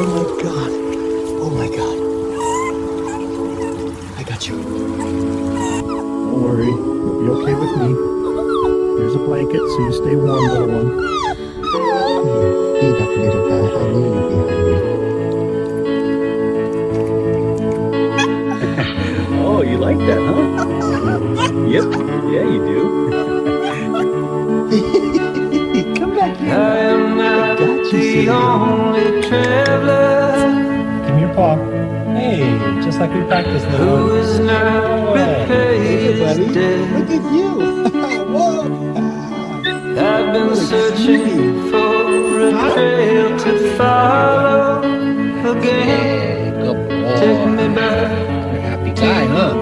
Oh my God. Oh my God. I got you. Don't worry. You'll be okay with me. Here's a blanket so you stay warm, little one. Get up, little guy. I knew you'd be hungry. Oh, you like that, huh? Yep. Yeah, you do. Come back here. I am not the only traveler. Give me your paw. Hey, just like we practiced now. Who is not repaid. Look at you. Whoa. I've been searching for a trail to follow again. Good boy. Take me back. You're a happy guy, huh?